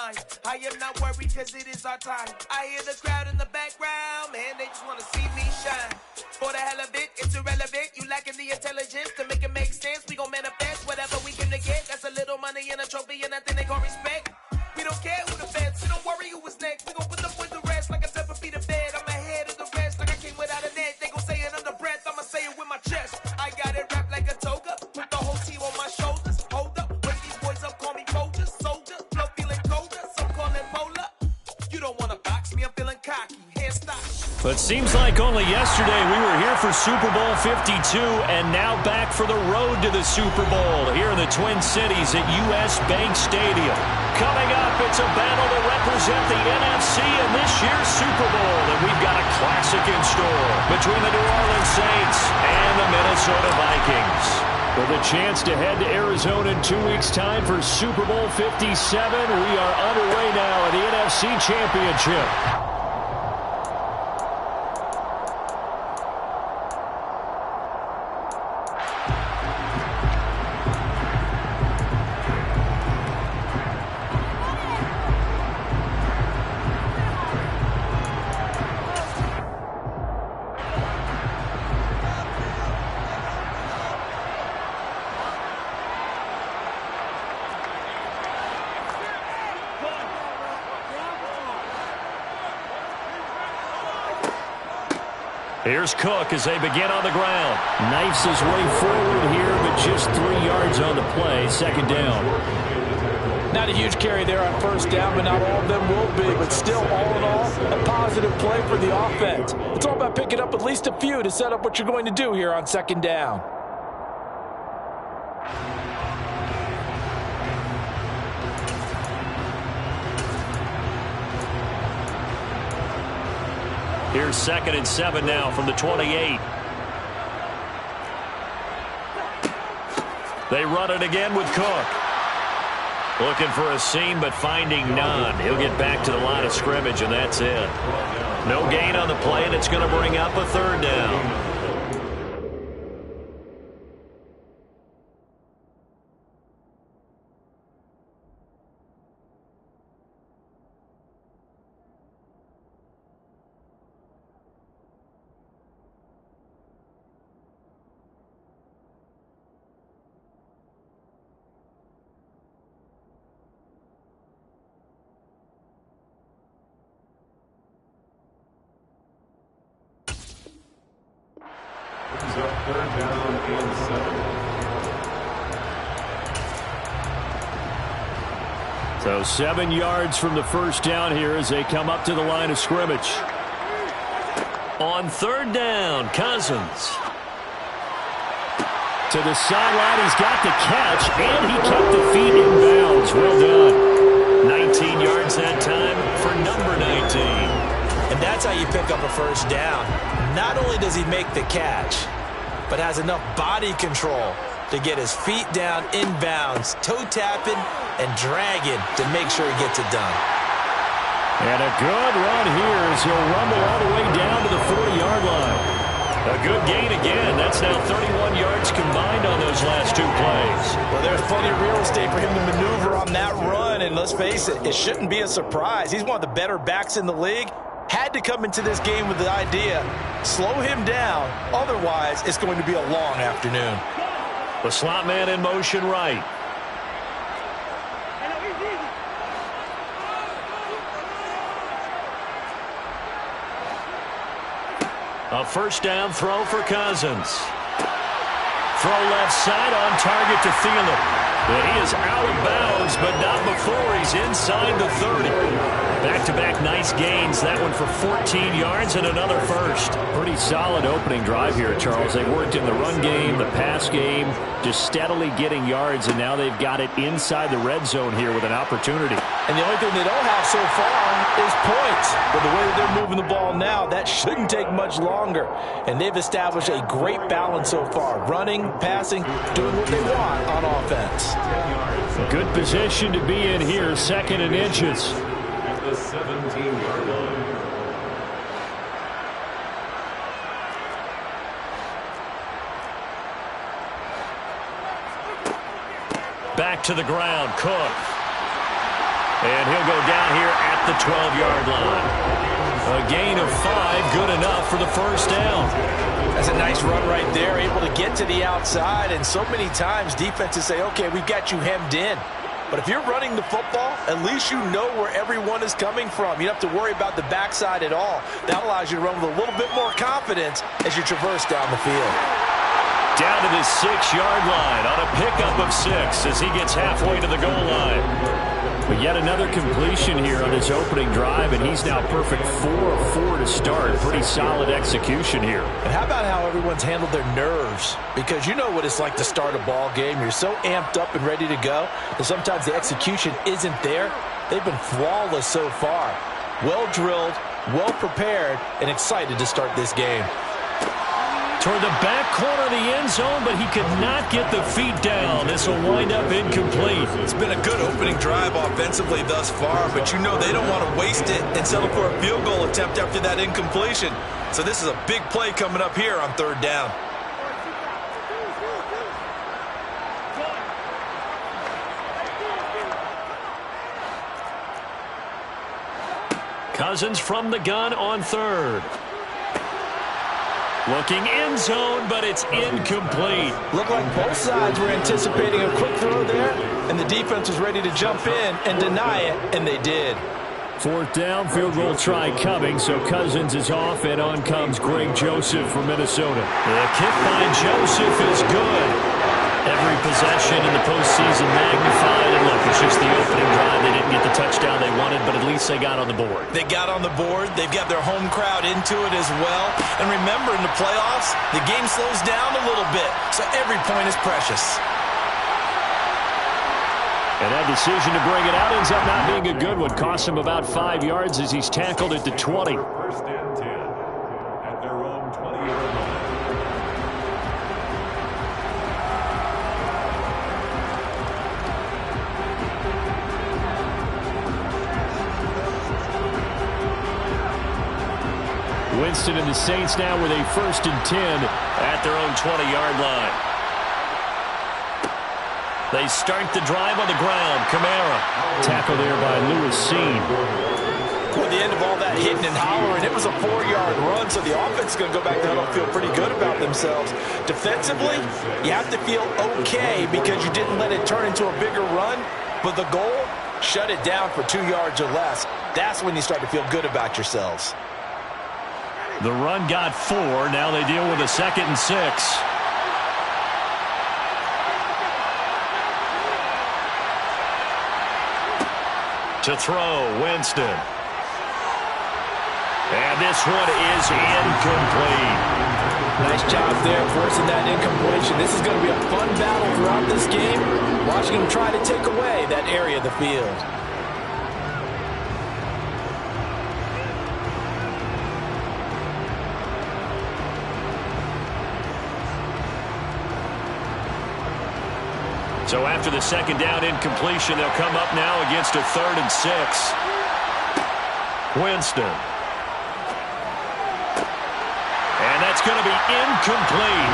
line. I am not worried because it is our time. I hear the crowd in the background, man, they just want to see me shine. For the hell of it, it's irrelevant. You lacking the intelligence to make it make sense. We gon' manifest whatever we can to get. That's a little money and a trophy and nothing they gon' respect. We don't care who the fans, so don't worry who was next. We gon' put them boys to rest like a 7 feet of bed. I'm ahead of the rest like I came without a net. They gon' say it under breath, I'ma say it with my chest. I got it wrapped like a toga, put the whole team on my shoulders. Hold up, wake these boys up, call me Folger, soldier. Flow feeling colder, some call it polar. You don't wanna box me, I'm feeling cocky. Hand stop. But seems like only yesterday we were here for Super Bowl 52 and now back for the road to the Super Bowl here in the Twin Cities at US Bank Stadium. Coming up, it's a battle to represent the NFC in this year's Super Bowl, and we've got a classic in store between the New Orleans Saints and the Minnesota Vikings. With a chance to head to Arizona in 2 weeks' time for Super Bowl 57, we are underway now at the NFC Championship. Here's Cook as they begin on the ground. Knifes his way forward here, but just 3 yards on the play. Second down. Not a huge carry there on first down, but not all of them will be. But still, all in all, a positive play for the offense. It's all about picking up at least a few to set up what you're going to do here on second down. Here's 2nd and 7 now from the 28. They run it again with Cook. Looking for a seam, but finding none. He'll get back to the line of scrimmage, and that's it. No gain on the play, and it's going to bring up a 3rd down. So 7 yards from the first down here as they come up to the line of scrimmage. On 3rd down, Cousins. To the sideline, he's got the catch, and he kept the feet in bounds. Well done. 19 yards that time for number 19. And that's how you pick up a first down. Not only does he make the catch, but has enough body control to get his feet down in bounds, toe tapping and dragging to make sure he gets it done. And a good run here as he'll rumble all the way down to the 40-yard line. A good gain again. That's now 31 yards combined on those last 2 plays. Well, there's plenty of real estate for him to maneuver on that run, and let's face it, it shouldn't be a surprise. He's one of the better backs in the league. Had to come into this game with the idea, slow him down, otherwise it's going to be a long afternoon. The slot man in motion right. A first down throw for Cousins. Throw left side on target to Thielen. And he is out of bounds, but not before he's inside the 30. Back-to-back nice gains. That one for 14 yards and another first. Pretty solid opening drive here, Charles. They worked in the run game, the pass game, just steadily getting yards, and now they've got it inside the red zone here with an opportunity. And the only thing they don't have so far is points. But the way that they're moving the ball now, that shouldn't take much longer. And they've established a great balance so far. Running, passing, doing what they want on offense. Good position to be in here, 2nd and inches. At the 17-yard line. Back to the ground, Cook. And he'll go down here at the 12-yard line. A gain of 5, good enough for the first down. That's a nice run right there, able to get to the outside. And so many times defenses say, okay, we've got you hemmed in. But if you're running the football, at least you know where everyone is coming from. You don't have to worry about the backside at all. That allows you to run with a little bit more confidence as you traverse down the field. Down to the 6-yard line on a pickup of 6 as he gets halfway to the goal line. But yet another completion here on his opening drive, and he's now perfect 4 of 4 to start. Pretty solid execution here. And how about how everyone's handled their nerves? Because you know what it's like to start a ball game. You're so amped up and ready to go that sometimes the execution isn't there. They've been flawless so far. Well drilled, well prepared, and excited to start this game. Toward the back corner of the end zone, but he could not get the feet down. This will wind up incomplete. It's been a good opening drive offensively thus far, but you know they don't want to waste it and settle for a field goal attempt after that incompletion. So this is a big play coming up here on 3rd down. Cousins from the gun on 3rd. Looking end zone, but it's incomplete. Looked like both sides were anticipating a quick throw there, and the defense was ready to jump in and deny it, and they did. 4th down, field goal try coming, so Cousins is off, and on comes Greg Joseph from Minnesota. The kick by Joseph is good. Every possession in the postseason magnified, and look, it's just the opening drive. They didn't get the touchdown they wanted, but at least they got on the board. They got on the board. They've got their home crowd into it as well. And remember, in the playoffs, the game slows down a little bit, so every point is precious. And that decision to bring it out ends up not being a good one. Costs him about 5 yards as he's tackled at the 20. 1st and 10 at their own 20-yard line. Winston and the Saints now with a 1st and 10 at their own 20-yard line. They start the drive on the ground. Kamara. Tackle there by Lewis Seen. Toward the end of all that hitting and hollering, it was a 4-yard run, so the offense is going to go back there and feel pretty good about themselves. Defensively, you have to feel okay because you didn't let it turn into a bigger run, but the goal, shut it down for 2 yards or less. That's when you start to feel good about yourselves. The run got 4. Now they deal with a 2nd and 6. To throw, Winston. And this one is incomplete. Nice job there forcing that incompletion. This is going to be a fun battle throughout this game. Watching him try to take away that area of the field. So after the 2nd down incompletion, they'll come up now against a 3rd and 6. Winston. And that's going to be incomplete.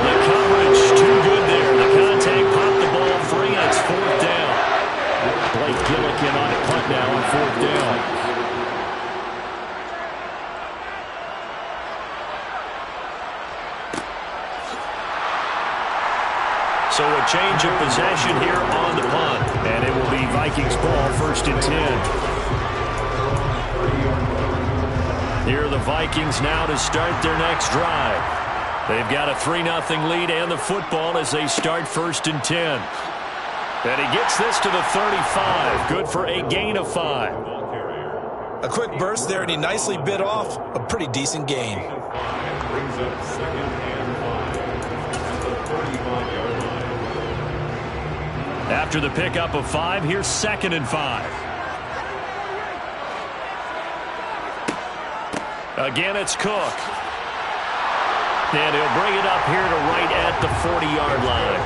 The coverage too good there. The contact popped the ball free, and it's 4th down. Blake Gillikin on a punt now on 4th down. So a change of possession here on the punt. And it will be Vikings ball, 1st and 10. Here are the Vikings now to start their next drive. They've got a 3-0 lead and the football as they start 1st and 10. And he gets this to the 35. Good for a gain of 5. A quick burst there, and he nicely bit off a pretty decent gain. Brings up 2nd and 5 at the 35-yard line. After the pickup of 5, here's 2nd and 5. Again, it's Cook. And he'll bring it up here to right at the 40-yard line.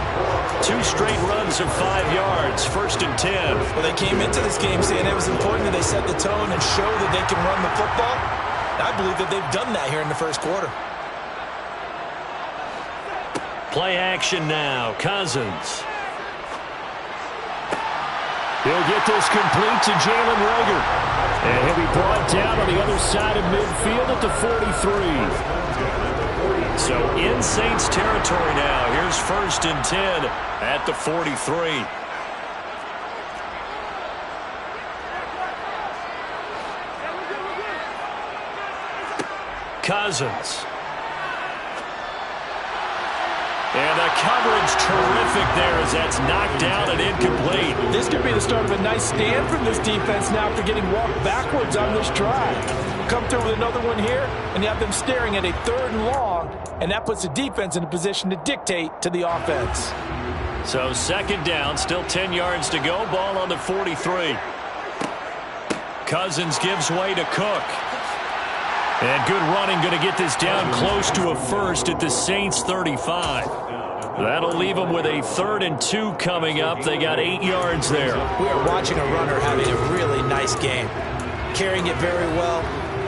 2 straight runs of 5 yards, 1st and 10. Well, they came into this game saying it was important that they set the tone and show that they can run the football. I believe that they've done that here in the 1st quarter. Play action now. Cousins. He'll get this complete to Jalen Reagor. And he'll be brought down on the other side of midfield at the 43. So in Saints territory now. Here's 1st and 10 at the 43. Cousins. And the coverage terrific there as that's knocked down and incomplete. This could be the start of a nice stand from this defense now after getting walked backwards on this drive. Come through with another one here, and you have them staring at a 3rd and long, and that puts the defense in a position to dictate to the offense. So 2nd down, still 10 yards to go. Ball on the 43. Cousins gives way to Cook. And good running, going to get this down close to a 1st at the Saints 35. That'll leave them with a 3rd and 2 coming up. They got 8 yards there. We are watching a runner having a really nice game. Carrying it very well.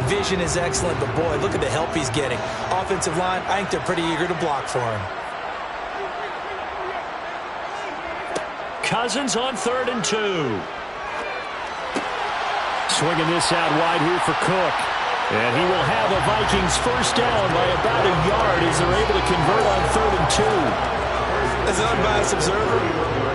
Vision is excellent, but boy, look at the help he's getting. Offensive line, I think they're pretty eager to block for him. Cousins on 3rd and 2. Swinging this out wide here for Cook. And he will have a Vikings 1st down by about a yard as they're able to convert on 3rd and 2. As an unbiased observer,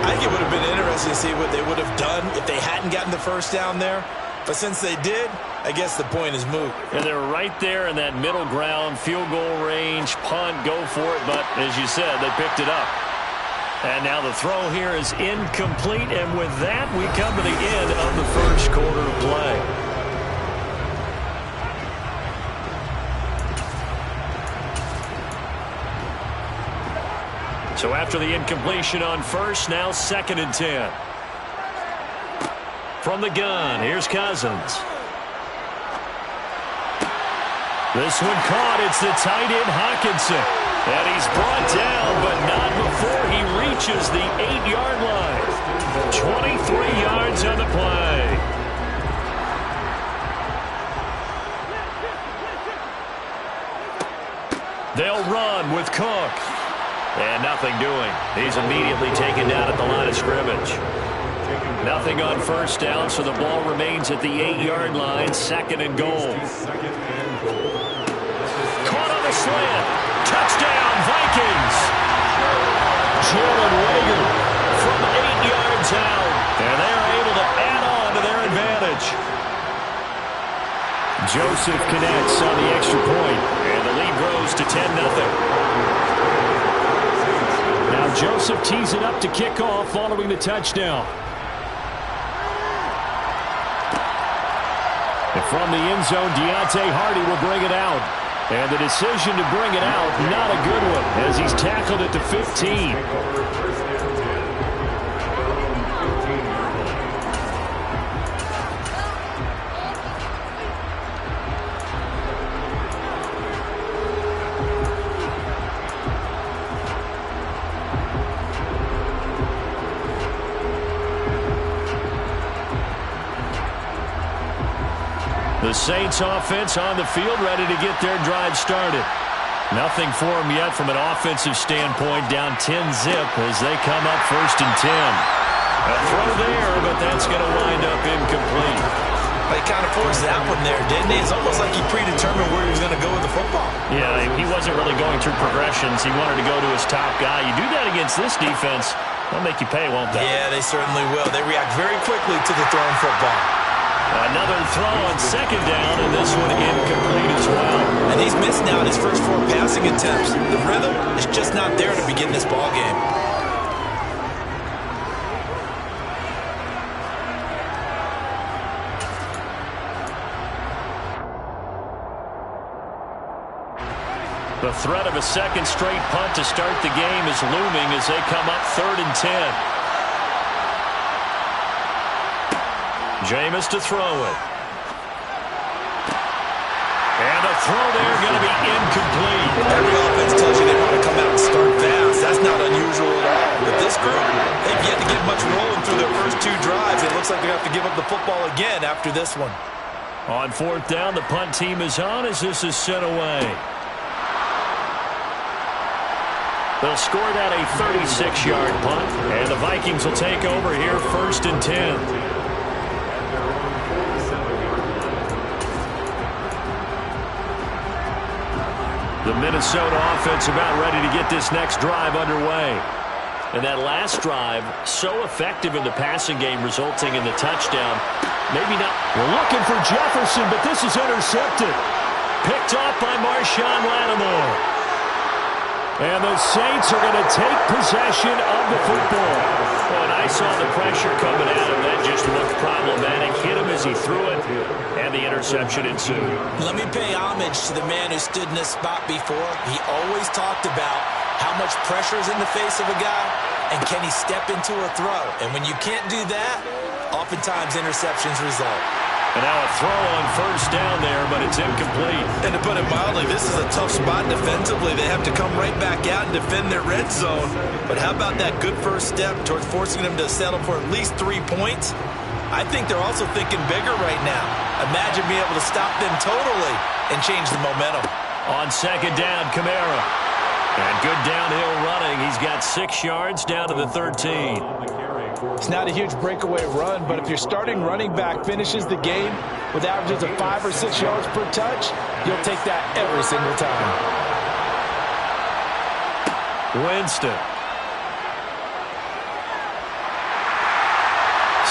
I think it would have been interesting to see what they would have done if they hadn't gotten the 1st down there. But since they did, I guess the point is moot. And they're right there in that middle ground, field goal range, punt, go for it. But as you said, they picked it up. And now the throw here is incomplete. And with that, we come to the end of the 1st quarter of play. So after the incompletion on 1st, now 2nd and 10. From the gun, here's Cousins. This one caught. It's the tight end, Hockenson. And he's brought down, but not before he reaches the 8-yard line. 23 yards on the play. They'll run with Cook. And nothing doing. He's immediately taken down at the line of scrimmage. Nothing on 1st down, so the ball remains at the 8-yard line. 2nd and goal. Caught on the slant. Touchdown, Vikings. Jalen Reagor from 8 yards out. And they're able to add on to their advantage. Joseph connects on the extra point. And the lead grows to 10-0. Now Joseph tees it up to kick off following the touchdown. And from the end zone, Deontay Hardy will bring it out. And the decision to bring it out, not a good one, as he's tackled at the 15. The Saints offense on the field, ready to get their drive started. Nothing for them yet from an offensive standpoint, down 10-zip as they come up 1st and 10. A throw there, but that's going to wind up incomplete. He kind of forced that one there, didn't he? It's almost like he predetermined where he was going to go with the football. Yeah, he wasn't really going through progressions. He wanted to go to his top guy. You do that against this defense, they'll make you pay, won't they? Yeah, they certainly will. They react very quickly to the thrown football. Another throw on 2nd down, and this one incomplete as well. And he's missed now in his first 4 passing attempts. The rhythm is just not there to begin this ball game. The threat of a 2nd straight punt to start the game is looming as they come up 3rd and 10. Jameis to throw it. And a throw there going to be incomplete. Every offense tells you they want to come out and start fast. That's not unusual at all. But this group, they've yet to get much rolling through their first 2 drives. It looks like they have to give up the football again after this one. On 4th down, the punt team is on as this is sent away. They'll score that a 36-yard punt, and the Vikings will take over here 1st and 10. The Minnesota offense about ready to get this next drive underway. And that last drive, so effective in the passing game, resulting in the touchdown. Maybe not. We're looking for Jefferson, but this is intercepted. Picked off by Marshawn Lattimore. And the Saints are going to take possession of the football. When I saw the pressure coming at him, that just looked problematic. Hit him as he threw it, and the interception ensued. Let me pay homage to the man who stood in this spot before. He always talked about how much pressure is in the face of a guy, and can he step into a throw. And when you can't do that, oftentimes interceptions result. And now a throw on 1st down there, but it's incomplete. And to put it mildly, this is a tough spot defensively. They have to come right back out and defend their red zone. But how about that good first step towards forcing them to settle for at least 3 points? I think they're also thinking bigger right now. Imagine being able to stop them totally and change the momentum. On 2nd down, Kamara. And good downhill running. He's got 6 yards down to the 13. It's not a huge breakaway run, but if your starting running back finishes the game with averages of 5 or 6 yards per touch, you'll take that every single time. Winston.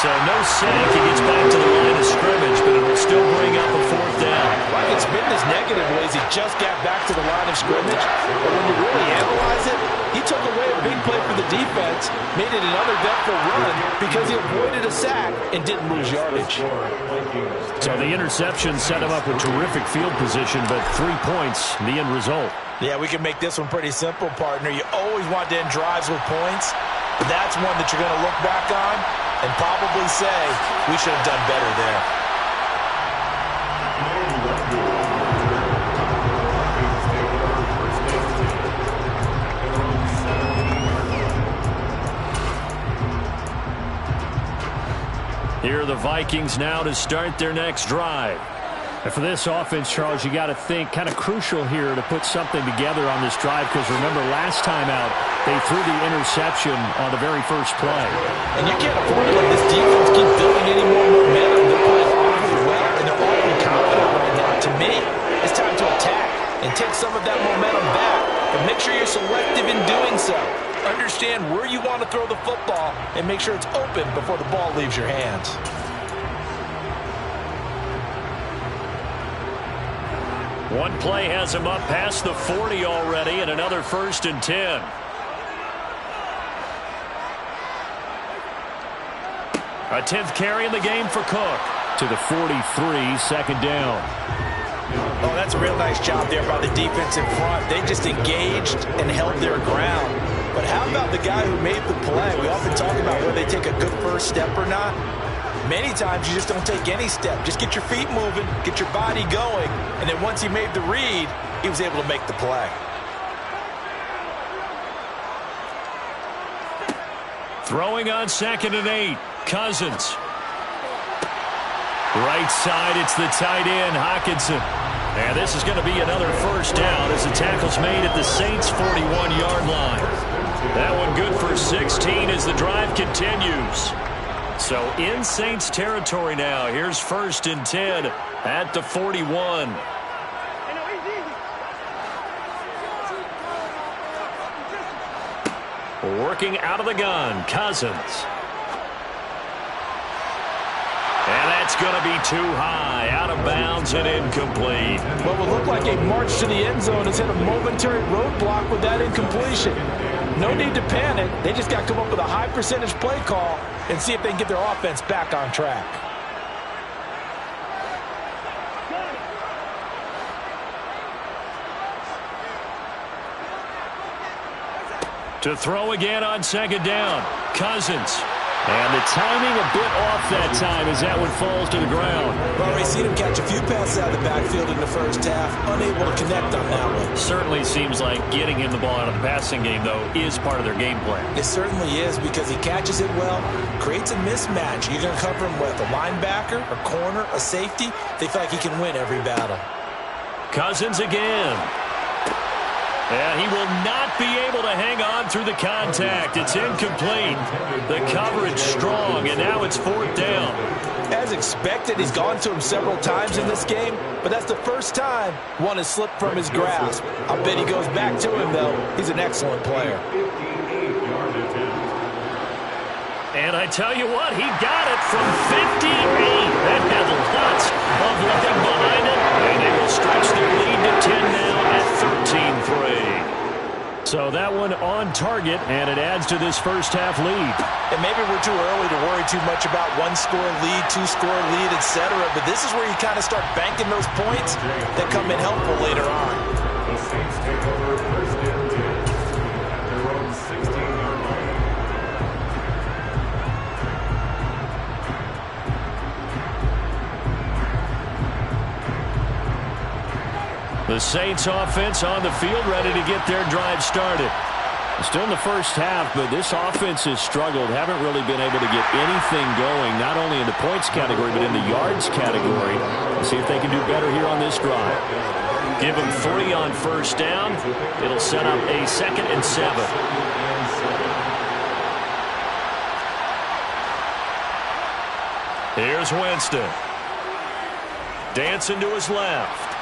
So no sack. He gets back to the line of scrimmage, but it will still bring up a 4th down. Like it's been this negative ways. He just got back to the line of scrimmage. But when you really analyze it, he took away a big play for the defense, made it an uneventful run because he avoided a sack and didn't lose yardage. So the interception set him up with terrific field position, but 3 points, the end result. Yeah, we can make this one pretty simple, partner. You always want to end drives with points. But that's one that you're going to look back on and probably say, we should have done better there. Here are the Vikings now to start their next drive. And for this offense, Charles, you got to think kind of crucial here to put something together on this drive, because remember last time out they threw the interception on the very first play. And you can't afford to let this defense keep building any more momentum. They're playing awfully well, and they're awfully confident right now. To me, it's time to attack and take some of that momentum back, but make sure you're selective in doing so. Understand where you want to throw the football and make sure it's open before the ball leaves your hands. One play has him up past the 40 already, and another 1st and 10. A 10th carry in the game for Cook. To the 43, 2nd down. Oh, that's a real nice job there by the defense in front. They just engaged and held their ground. But how about the guy who made the play? We often talk about whether they take a good first step or not. Many times you just don't take any step. Just get your feet moving, get your body going, and then once he made the read, he was able to make the play. Throwing on 2nd and 8. Cousins. Right side, it's the tight end, Hockenson. And this is going to be another 1st down as the tackle's made at the Saints' 41-yard line. That one good for 16 as the drive continues. So in Saints territory now. Here's 1st and 10 at the 41. Working out of the gun, Cousins. And that's going to be too high, out of bounds and incomplete. What will look like a march to the end zone has hit a momentary roadblock with that incompletion. No need to panic. They just got to come up with a high percentage play call and see if they can get their offense back on track. To throw again on 2nd down, Cousins. And the timing a bit off that time as that one falls to the ground. Well, we've seen him catch a few passes out of the backfield in the first half, unable to connect on that one. Certainly seems like getting him the ball out of the passing game, though, is part of their game plan. It certainly is, because he catches it well, creates a mismatch. You're going to cover him with a linebacker, a corner, a safety. They feel like he can win every battle. Cousins again. And he will not be able to hang on through the contact. It's incomplete. The coverage strong, and now it's 4th down. As expected, he's gone to him several times in this game, but that's the first time one has slipped from his grasp. I bet he goes back to him, though. He's an excellent player. And I tell you what, he got it from 58. That had lots of looking behind it. And they will stretch their lead to 10 now at 13-3. So that one on target, and it adds to this first half lead. And maybe we're too early to worry too much about 1-score lead, 2-score lead, etc. But this is where you kind of start banking those points that come in helpful later on. The Saints take over 1st and 10 at their own 16-yard line. The Saints offense on the field, ready to get their drive started. Still in the first half, but this offense has struggled. Haven't really been able to get anything going, not only in the points category, but in the yards category. Let's see if they can do better here on this drive. Give them 3 on 1st down. It'll set up a 2nd and 7. Here's Winston. Dancing to his left.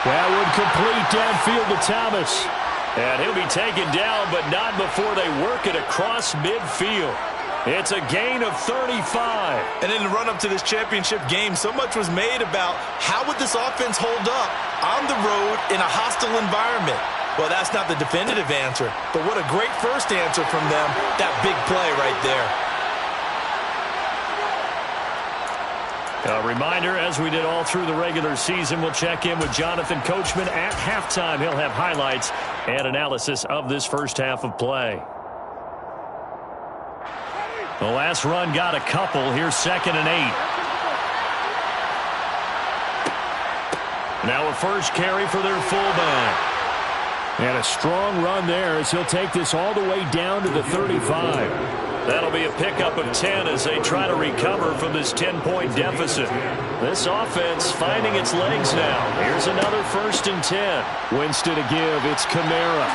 That one complete downfield to Thomas. And he'll be taken down, but not before they work it across midfield. It's a gain of 35. And in the run-up to this championship game, so much was made about how would this offense hold up on the road in a hostile environment. Well, that's not the definitive answer, but what a great first answer from them. That big play right there. A reminder, as we did all through the regular season, we'll check in with Jonathan Coachman at halftime. He'll have highlights and analysis of this first half of play. The last run got a couple. Here's 2nd and 8. Now a first carry for their fullback. And a strong run there as he'll take this all the way down to the 35. That'll be a pickup of 10 as they try to recover from this 10-point deficit. This offense finding its legs now. Here's another 1st and 10. Winston to give. It's Kamara.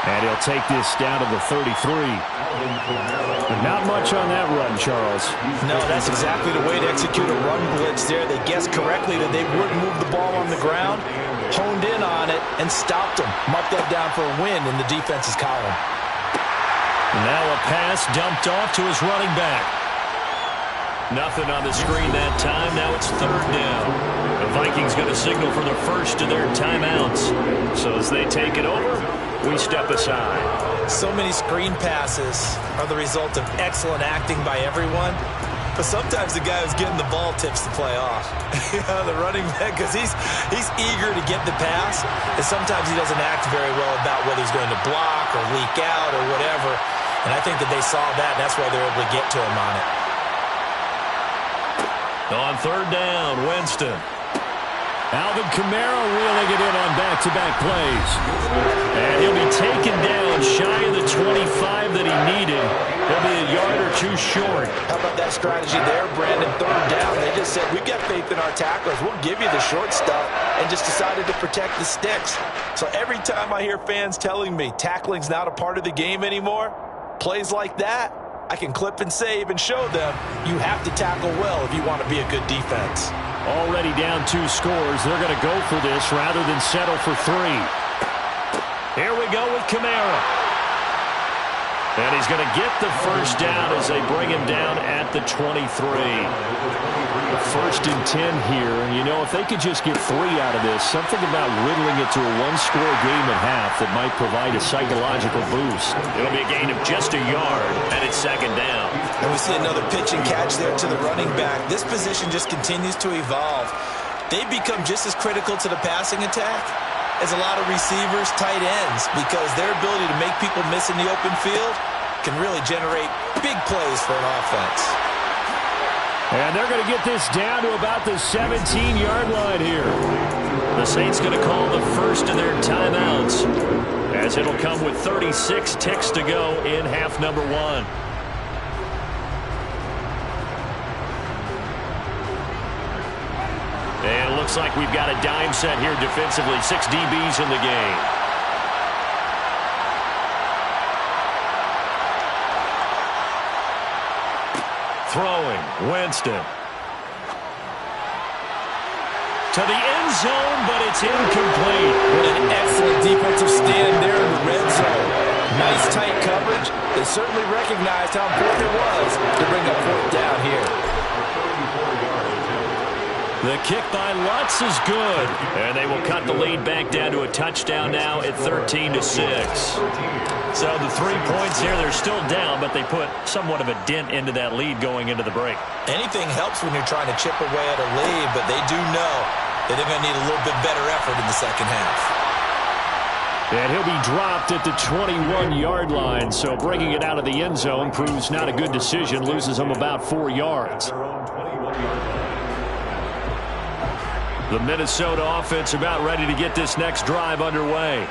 And he'll take this down to the 33. But not much on that run, Charles. No, that's exactly the way to execute a run blitz there. They guessed correctly that they wouldn't move the ball on the ground, honed in on it, and stopped them. Marked that down for a win in the defense's column. Now a pass dumped off to his running back. Nothing on the screen that time. Now it's 3rd down. The Vikings going to signal for the first of their timeouts. So as they take it over, we step aside. So many screen passes are the result of excellent acting by everyone. But sometimes the guy who's getting the ball tips the play off. The running back, because he's eager to get the pass, and sometimes he doesn't act very well about whether he's going to block or leak out or whatever. And I think that they saw that, and that's why they're able to get to him on it. On 3rd down, Winston. Alvin Kamara reeling it in on back-to-back plays. And he'll be taken down shy of the 25 that he needed. He'll be a yard or 2 short. How about that strategy there, Brandon? 3rd down, they just said, we've got faith in our tacklers. We'll give you the short stuff, and just decided to protect the sticks. So every time I hear fans telling me tackling's not a part of the game anymore, plays like that, I can clip and save and show them you have to tackle well if you want to be a good defense. Already down 2 scores. They're going to go for this rather than settle for 3. Here we go with Kamara. And he's going to get the first down as they bring him down at the 23. The 1st and 10 here. And, you know, if they could just get 3 out of this, something about whittling it to a 1-score game at half that might provide a psychological boost. It'll be a gain of just a yard, and it's 2nd down. And we see another pitch and catch there to the running back. This position just continues to evolve. They've become just as critical to the passing attack as a lot of receivers, tight ends, because their ability to make people miss in the open field can really generate big plays for an offense. And they're going to get this down to about the 17-yard line here. The Saints going to call the first of their timeouts, as it'll come with 36 ticks to go in half number 1. And looks like we've got a dime set here defensively. 6 DBs in the game. Throwing, Winston. To the end zone, but it's incomplete. What an excellent defensive stand there in the red zone. Nice tight coverage. They certainly recognized how important it was to bring up 4th down here. The kick by Lutz is good. And they will cut the lead back down to a touchdown now at 13-6. So the 3 points here, they're still down, but they put somewhat of a dent into that lead going into the break. Anything helps when you're trying to chip away at a lead, but they do know that they're going to need a little bit better effort in the second half. And he'll be dropped at the 21-yard line, so bringing it out of the end zone proves not a good decision, loses him about 4 yards. The Minnesota offense about ready to get this next drive underway.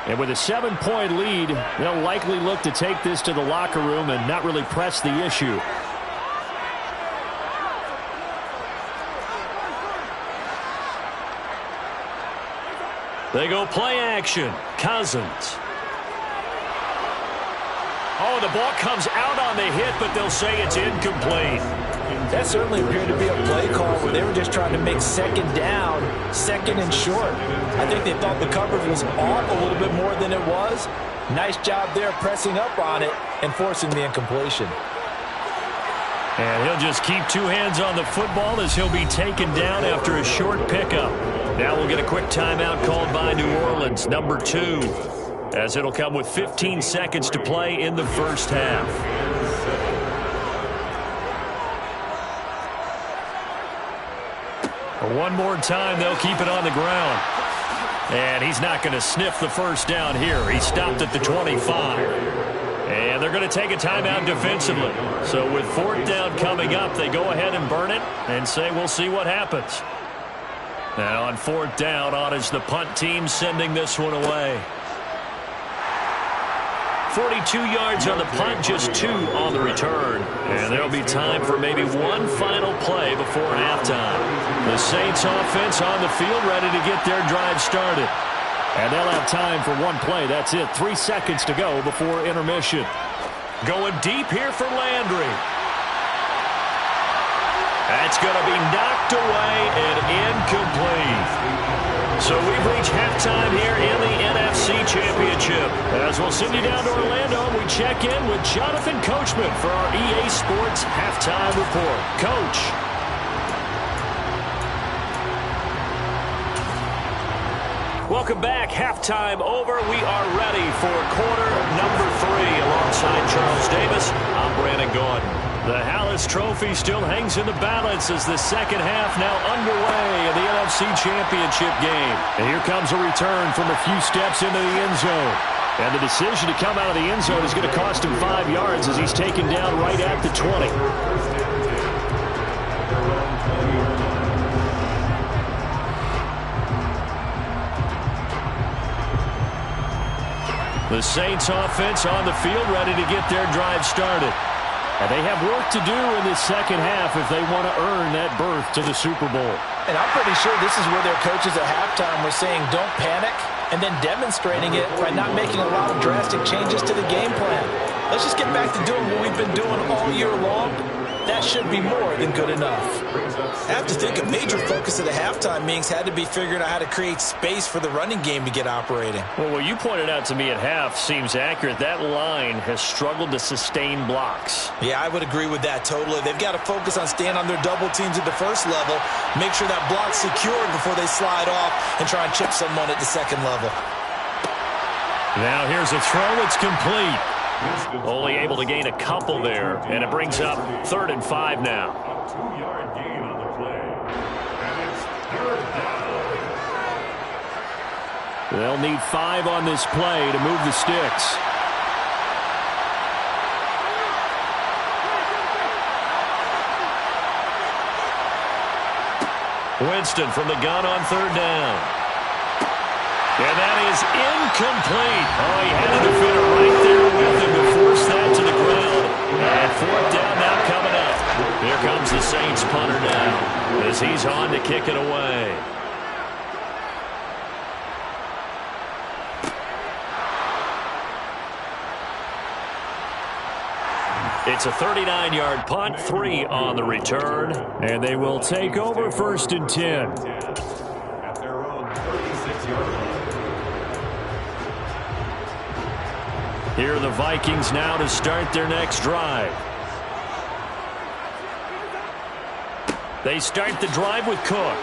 And with a 7-point lead, they'll likely look to take this to the locker room and not really press the issue. They go play action. Cousins. Oh, the ball comes out on the hit, but they'll say it's incomplete. That certainly appeared to be a play call where they were just trying to make 2nd down, 2nd and short. I think they thought the coverage was off a little bit more than it was. Nice job there pressing up on it and forcing the incompletion. And he'll just keep 2 hands on the football as he'll be taken down after a short pickup. Now we'll get a quick timeout called by New Orleans, number 2, as it'll come with 15 seconds to play in the first half. One more time, they'll keep it on the ground. And he's not going to sniff the first down here. He stopped at the 25. And they're going to take a timeout defensively. So with 4th down coming up, they go ahead and burn it and say we'll see what happens. Now on 4th down, on is the punt team sending this one away. 42 yards on the punt, just 2 on the return. And there'll be time for maybe one final play before halftime. The Saints offense on the field ready to get their drive started. And they'll have time for one play. That's it. 3 seconds to go before intermission. Going deep here for Landry. That's going to be knocked away and incomplete. So we've reached halftime here in the NFC Championship. As we'll send you down to Orlando, we check in with Jonathan Coachman for our EA Sports Halftime Report. Coach. Welcome back. Halftime over. We are ready for quarter number 3. Alongside Charles Davis, I'm Brandon Gordon. The Hallis Trophy still hangs in the balance as the second half now underway in the NFC Championship game. And here comes a return from a few steps into the end zone. And the decision to come out of the end zone is going to cost him 5 yards as he's taken down right at the 20. The Saints offense on the field ready to get their drive started. And they have work to do in this second half if they want to earn that berth to the Super Bowl. And I'm pretty sure this is where their coaches at halftime were saying don't panic, and then demonstrating it by not making a lot of drastic changes to the game plan. Let's just get back to doing what we've been doing all year long. That should be more than good enough. I have to think a major focus of the halftime meetings had to be figuring out how to create space for the running game to get operating. Well, what you pointed out to me at half seems accurate. That line has struggled to sustain blocks. Yeah, I would agree with that totally. They've got to focus on staying on their double teams at the first level, make sure that block's secured before they slide off and try and chip someone at the second level. Now here's a throw. It's complete. Only able to gain a couple there, and it brings up 3rd and 5 now. A 2-yard gain on the play. And it's 3rd down. They'll need 5 on this play to move the sticks. Winston from the gun on 3rd down. And that is incomplete. Oh, he had a defender right there with him to force that to the ground. And 4th down now coming up. Here comes the Saints punter now. The as he's on to kick it away. It's a 39-yard punt, 3 on the return, and they will take over 1st and 10. At their own 36-yard line. Here are the Vikings now to start their next drive. They start the drive with Cook.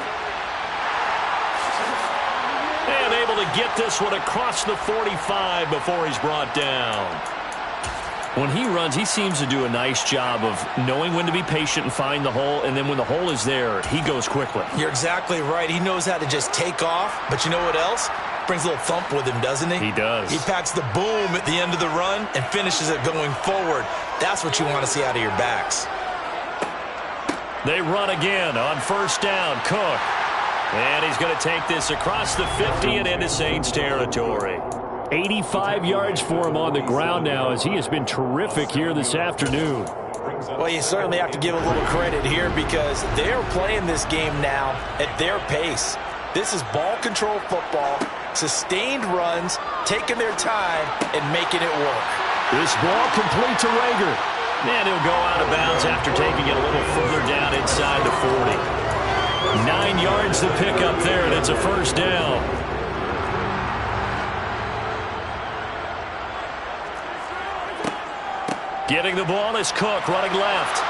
And able to get this one across the 45 before he's brought down. When he runs, he seems to do a nice job of knowing when to be patient and find the hole, and then when the hole is there, he goes quickly. You're exactly right. He knows how to just take off, but you know what else? Brings a little thump with him, doesn't he? He does. He packs the boom at the end of the run and finishes it going forward. That's what you want to see out of your backs. They run again on 1st down. Cook. And he's going to take this across the 50 and into Saints territory. 85 yards for him on the ground now, as he has been terrific here this afternoon. Well, you certainly have to give a little credit here because they're playing this game now at their pace. This is ball control football, sustained runs, taking their time, and making it work. This ball complete to Rager. And he'll go out of bounds after taking it a little further down inside the 40. 9 yards to pick up there, and it's a 1st down. Getting the ball is Cook, running left.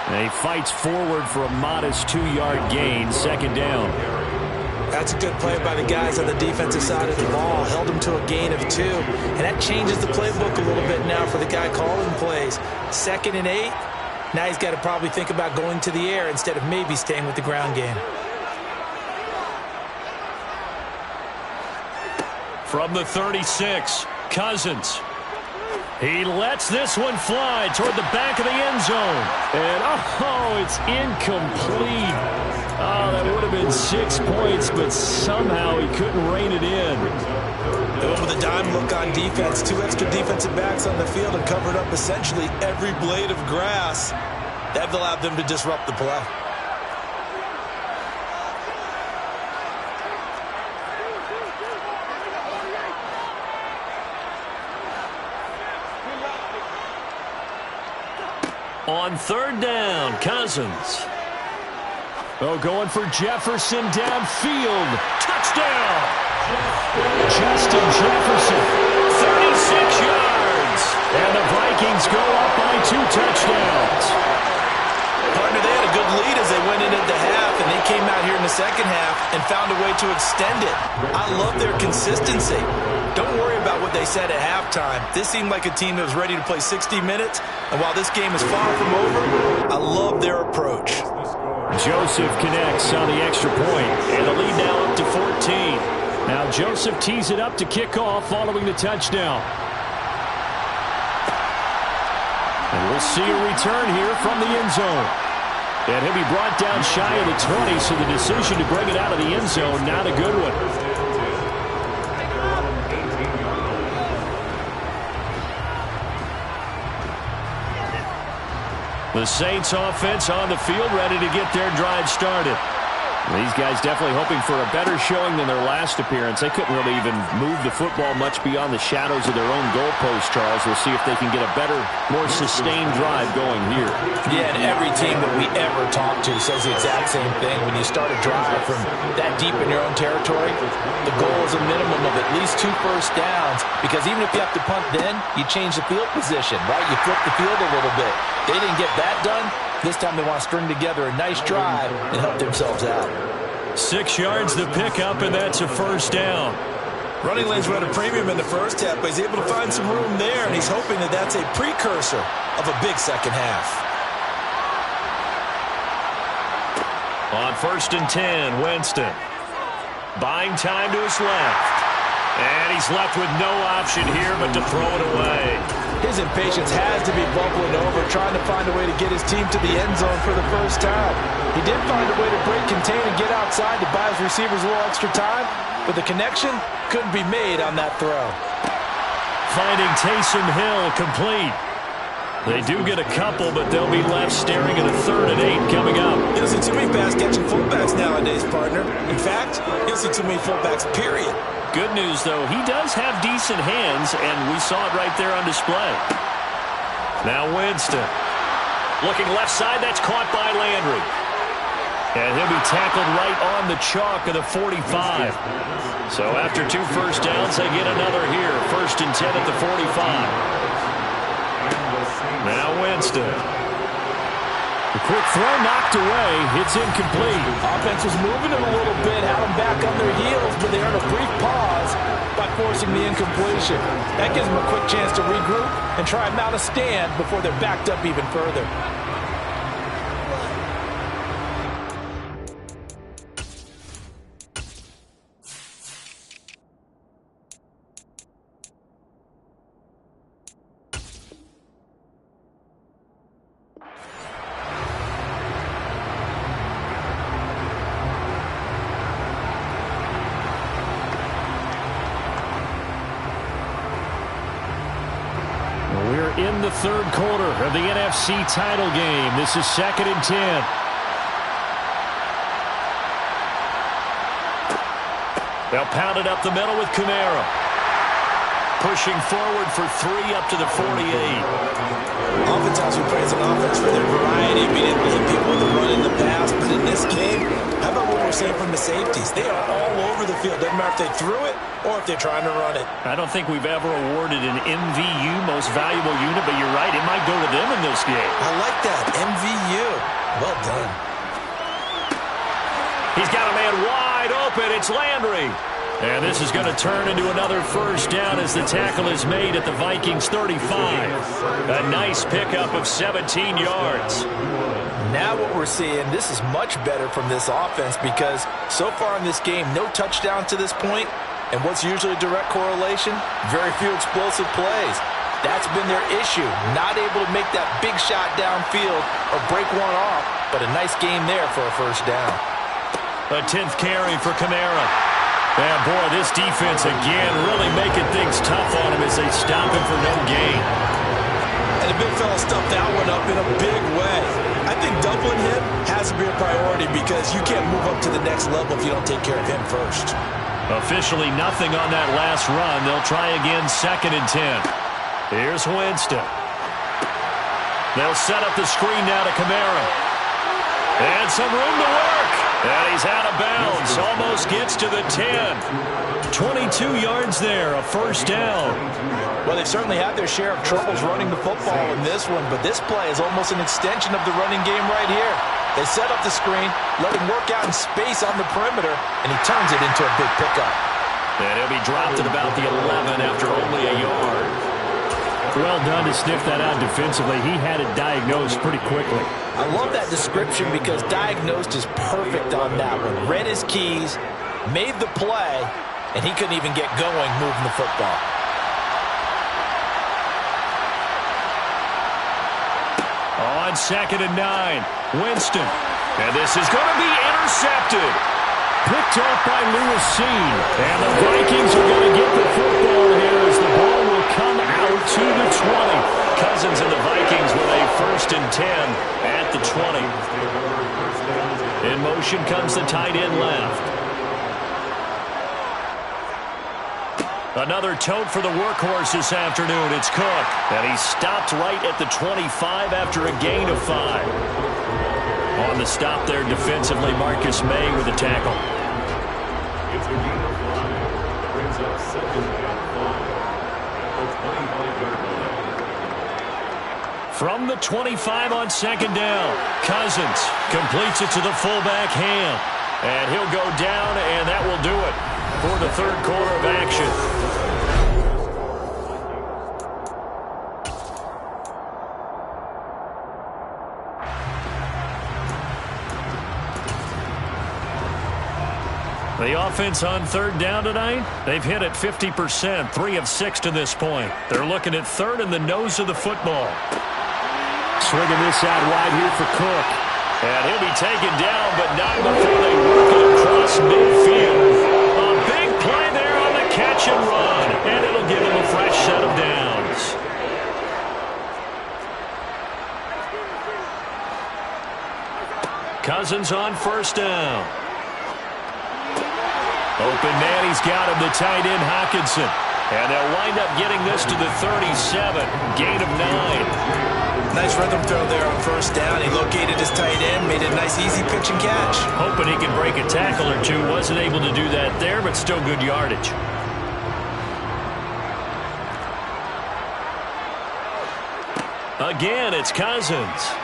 And he fights forward for a modest 2-yard gain, 2nd down. That's a good play by the guys on the defensive side of the ball. Held him to a gain of 2. And that changes the playbook a little bit now for the guy calling plays. 2nd and 8. Now he's got to probably think about going to the air instead of maybe staying with the ground game. From the 36, Cousins. He lets this one fly toward the back of the end zone. And, oh, it's incomplete. Oh, that would have been 6 points, but somehow he couldn't rein it in. With a dime look on defense, 2 extra defensive backs on the field and covered up essentially every blade of grass. That allowed them to disrupt the play. On 3rd down, Cousins. Oh, going for Jefferson downfield. Touchdown! Justin Jefferson, 36 yards. And the Vikings go up by 2 touchdowns. Partner, they had a good lead as they went into the half, and they came out here in the 2nd half and found a way to extend it. I love their consistency. Don't worry about what they said at halftime. This seemed like a team that was ready to play 60 minutes, and while this game is far from over, I love their approach. Joseph connects on the extra point, and the lead now up to 14. Now Joseph tees it up to kick off following the touchdown. And we'll see a return here from the end zone. And he'll be brought down shy of the 20, so the decision to bring it out of the end zone, not a good one. The Saints offense on the field, ready to get their drive started. These guys definitely hoping for a better showing than their last appearance. They couldn't really even move the football much beyond the shadows of their own goalpost, Charles. We'll see if they can get a better, more sustained drive going here. Yeah, and every team that we ever talk to says the exact same thing. When you start a drive from that deep in your own territory, the goal is a minimum of at least 2 first downs, because even if you have to punt then, you change the field position, right? You flip the field a little bit. They didn't get that done. This time they want to string together a nice drive and help themselves out. 6 yards to pick up, and that's a 1st down. Running lanes were at a premium in the first half, but he's able to find some room there, and he's hoping that that's a precursor of a big second half. On 1st and 10, Winston. Buying time to his left. And he's left with no option here but to throw it away. His impatience has to be bubbling over, trying to find a way to get his team to the end zone for the first time. He did find a way to break, contain, and get outside to buy his receivers a little extra time, but the connection couldn't be made on that throw. Finding Taysom Hill complete. They do get a couple, but they'll be left staring at a 3rd and 8 coming up. You don't see too many pass-catching fullbacks nowadays, partner. In fact, you don't see too many fullbacks, period. Good news, though, he does have decent hands, and we saw it right there on display. Now Winston. Looking left side, that's caught by Landry. And he'll be tackled right on the chalk of the 45. So after 2 first downs, they get another here. 1st and 10 at the 45. Now Winston. The quick throw knocked away. It's incomplete. Offense was moving it a little bit, had them back on their heels, but they earned a brief pause by forcing the incompletion. That gives them a quick chance to regroup and try and mount a stand before they're backed up even further. We're in the 3rd quarter of the NFC title game. This is 2nd and 10. They'll pound it up the middle with Kamara. Pushing forward for 3 up to the 48. Oftentimes we praise an offense for their variety, being able to hit people with the run in the past. But in this game, how about what we're seeing from the safeties? They are all over the field. Doesn't matter if they threw it or if they're trying to run it. I don't think we've ever awarded an MVU, most valuable unit, but you're right, it might go to them in this game. I like that. MVU. Well done. He's got a man wide open. It's Landry. And this is going to turn into another first down as the tackle is made at the Vikings 35. A nice pickup of 17 yards. Now what we're seeing, this is much better from this offense because so far in this game, no touchdown to this point. And what's usually a direct correlation? Very few explosive plays. That's been their issue. Not able to make that big shot downfield or break one off, but a nice game there for a first down. A 10th carry for Kamara. And boy, this defense again really making things tough on him as they stop him for no gain. And the big fella stuffed that one up in a big way. I think doubling him has to be a priority because you can't move up to the next level if you don't take care of him first. Officially nothing on that last run. They'll try again 2nd and 10. Here's Winston. They'll set up the screen now to Kamara. And some room to work. And he's out of bounds. Almost gets to the 10. 22 yards there, a first down. Well, they've certainly had their share of troubles running the football in this one, but this play is almost an extension of the running game right here. They set up the screen, let him work out in space on the perimeter, and he turns it into a big pickup. And he'll be dropped at about the 11 after only a yard. Well done to sniff that out defensively. He had it diagnosed pretty quickly. I love that description because diagnosed is perfect on that one. Read his keys, made the play, and he couldn't even get going moving the football. On 2nd and 9, Winston. And this is going to be intercepted. Picked off by Lewis Seen. And the Vikings are going to get the football here as the ball will come out to the 20. Cousins and the Vikings with a 1st and 10 at the 20. In motion comes the tight end left. Another tote for the workhorse this afternoon. It's Cook. And he stopped right at the 25 after a gain of 5. On the stop there defensively, Marcus May with a tackle. It's a gain of 5. Brings up 2nd and 5 at the 25-yard line. From the 25 on 2nd down, Cousins completes it to the fullback Ham. And he'll go down, and that will do it for the 3rd quarter of action. The offense on 3rd down tonight, they've hit it 50%, 3 of 6 to this point. They're looking at 3rd in the nose of the football. Swinging this out wide here for Cook. And he'll be taken down, but not before they work it across midfield. A big play there on the catch and run, and it'll give him a fresh set of downs. Cousins on first down. Open man, he's got him, the tight end Hockenson. And they'll wind up getting this to the 37, gain of 9. Nice rhythm throw there on first down. He located his tight end, made a nice easy pitch and catch. Hoping he can break a tackle or two. Wasn't able to do that there, but still good yardage. Again, it's Cousins.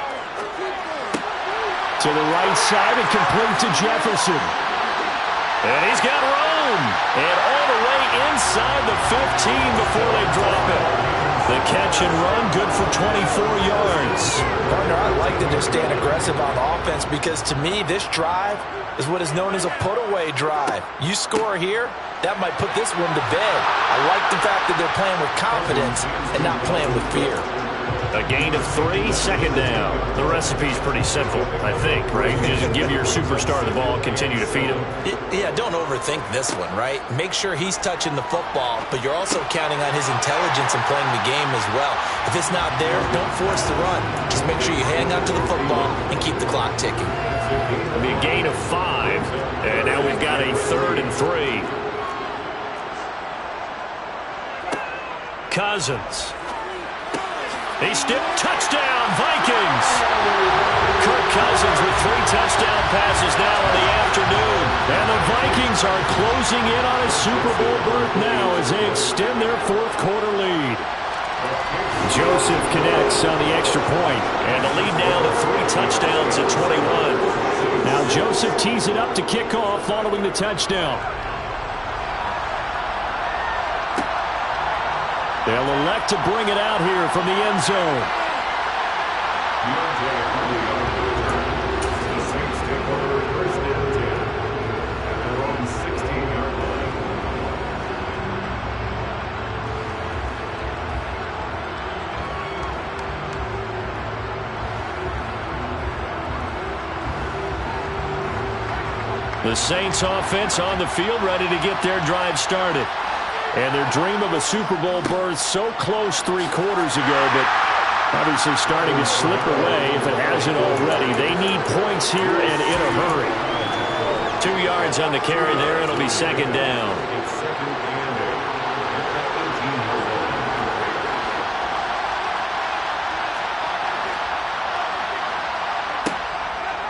To the right side and complete to Jefferson. And he's got room. And all the way inside the 15 before they drop it. The catch and run, good for 24 yards. Partner, I like to just stand aggressive on offense because to me, this drive is what is known as a put-away drive. You score here, that might put this one to bed. I like the fact that they're playing with confidence and not playing with fear. A gain of 3, second down. The recipe's pretty simple, I think, right? Just give your superstar the ball, continue to feed him. Yeah, don't overthink this one, right? Make sure he's touching the football, but you're also counting on his intelligence and playing the game as well. If it's not there, don't force the run. Just make sure you hang on to the football and keep the clock ticking. It'll be a gain of 5, and now we've got a 3rd and 3. Cousins. He stepped, touchdown, Vikings! Kirk Cousins with 3 touchdown passes now in the afternoon. And the Vikings are closing in on a Super Bowl berth now as they extend their 4th quarter lead. Joseph connects on the extra point, and the lead now to 3 touchdowns at 21. Now Joseph tees it up to kick off following the touchdown. They'll elect to bring it out here from the end zone. The Saints take over first and 10 at their own 16-yard line. The Saints offense on the field, ready to get their drive started. And their dream of a Super Bowl berth so close 3 quarters ago, but obviously starting to slip away if it hasn't already. They need points here and in a hurry. 2 yards on the carry there. It'll be second down.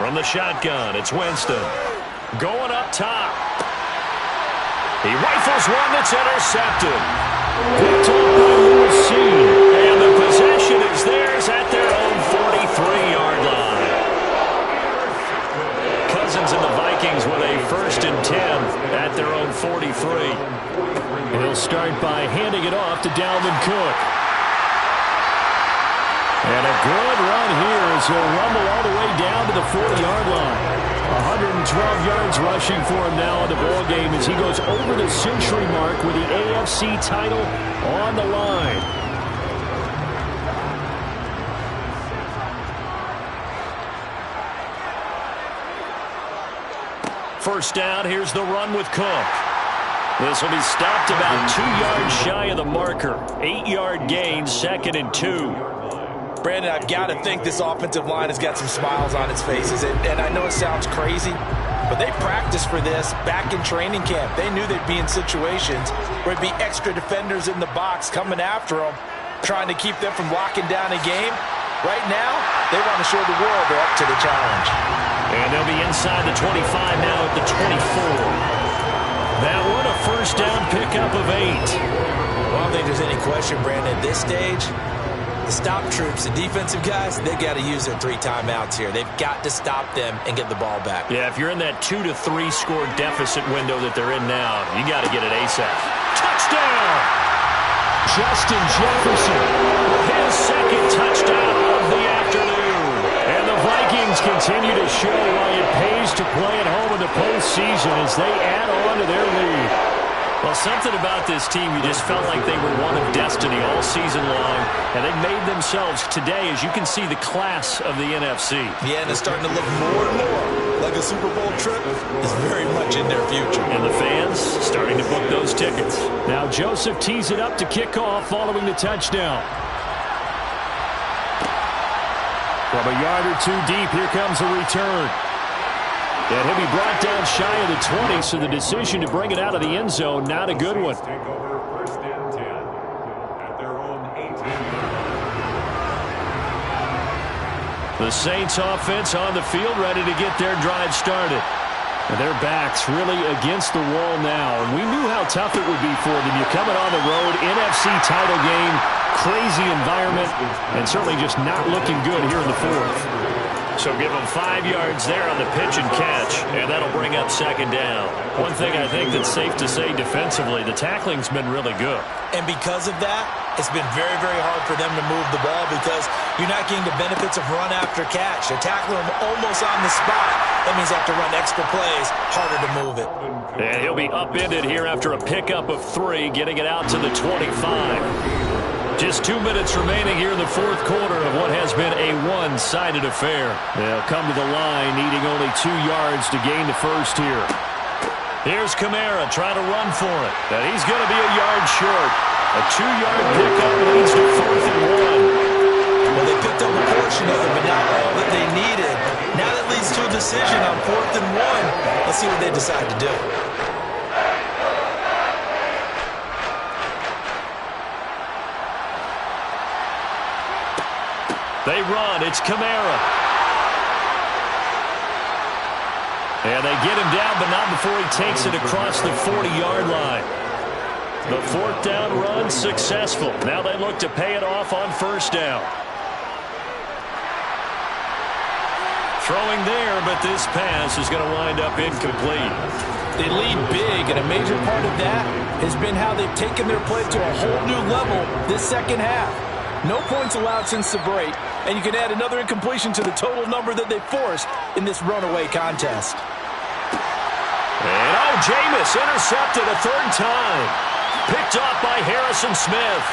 From the shotgun, it's Winston. Going up top. He rifles one that's intercepted. Picked off by Lewis. And the possession is theirs at their own 43-yard line. Cousins and the Vikings with a 1st and 10 at their own 43. He'll start by handing it off to Dalvin Cook. And a good run here as he'll rumble all the way down to the 40-yard line. 112 yards rushing for him now in the ballgame as he goes over the century mark with the AFC title on the line. First down, here's the run with Cook. This will be stopped about 2 yards shy of the marker. 8-yard gain, 2nd and 2. Brandon, I've got to think this offensive line has got some smiles on its faces. And I know it sounds crazy, but they practiced for this back in training camp. They knew they'd be in situations where it'd be extra defenders in the box coming after them, trying to keep them from locking down a game. Right now, they want to show the world they're up to the challenge. And they'll be inside the 25 now at the 24. That one a first down pickup of 8. Well, I don't think there's any question, Brandon, at this stage, the stop troops, the defensive guys, they've got to use their 3 timeouts here. They've got to stop them and get the ball back. Yeah, if you're in that 2 to 3 score deficit window that they're in now, you got to get it ASAP. Touchdown! Justin Jefferson, his 2nd touchdown of the afternoon. And the Vikings continue to show why it pays to play at home in the postseason as they add on to their lead. Well, something about this team, you just felt like they were one of destiny all season long, and they made themselves today, as you can see, the class of the NFC. Yeah, and it's starting to look more and more like a Super Bowl trip is very much in their future. And the fans starting to book those tickets. Now Joseph tees it up to kick off following the touchdown. From a yard or 2 deep, here comes a return. And he'll be brought down shy of the 20, so the decision to bring it out of the end zone, not a good one. Take over first and 10 at their own 18. The Saints offense on the field, ready to get their drive started. And their backs really against the wall now. And we knew how tough it would be for them. You're coming on the road, NFC title game, crazy environment, and certainly just not looking good here in the fourth. So give them 5 yards there on the pitch and catch, and that'll bring up second down. One thing I think that's safe to say defensively, the tackling's been really good. And because of that, it's been very, very hard for them to move the ball because you're not getting the benefits of run after catch. They're tackling them almost on the spot. That means they have to run extra plays, harder to move it. And he'll be upended here after a pickup of 3, getting it out to the 25. Just 2 minutes remaining here in the fourth quarter of what has been a one-sided affair. They'll come to the line, needing only 2 yards to gain the first here. Here's Kamara trying to run for it. And he's going to be a yard short. A 2-yard pickup leads to 4th and 1. Well, they picked up a portion of it, but not all that they needed. Now that leads to a decision on 4th and 1. Let's see what they decide to do. They run. It's Kamara. And they get him down, but not before he takes it across the 40-yard line. The 4th down run successful. Now they look to pay it off on first down. Throwing there, but this pass is going to wind up incomplete. They lead big, and a major part of that has been how they've taken their play to a whole new level this second half. No points allowed since the break, and you can add another incompletion to the total number that they forced in this runaway contest. And Jameis intercepted a 3rd time. Picked off by Harrison Smith.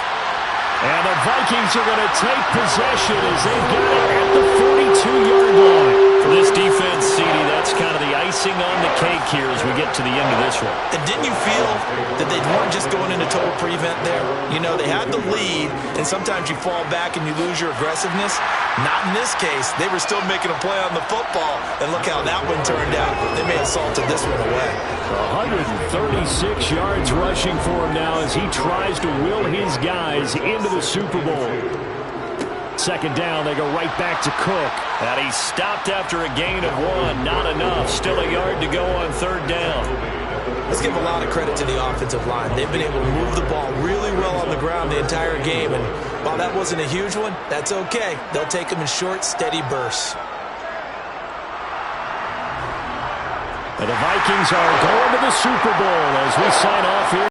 And the Vikings are going to take possession as they've got it at the 42-yard line. For this defense, CD, that's kind of the icing on the cake here as we get to the end of this one. And didn't you feel that they weren't just going into total prevent there? You know, they had the lead, and sometimes you fall back and you lose your aggressiveness. Not in this case. They were still making a play on the football, and look how that one turned out. They may have salted this one away. 136 yards rushing for him now as he tries to will his guys into the Super Bowl. Second down, they go right back to Cook. And he stopped after a gain of 1. Not enough. Still a yard to go on 3rd down. Let's give a lot of credit to the offensive line. They've been able to move the ball really well on the ground the entire game. And while that wasn't a huge one, that's okay. They'll take them in short, steady bursts. And the Vikings are going to the Super Bowl as we sign off here.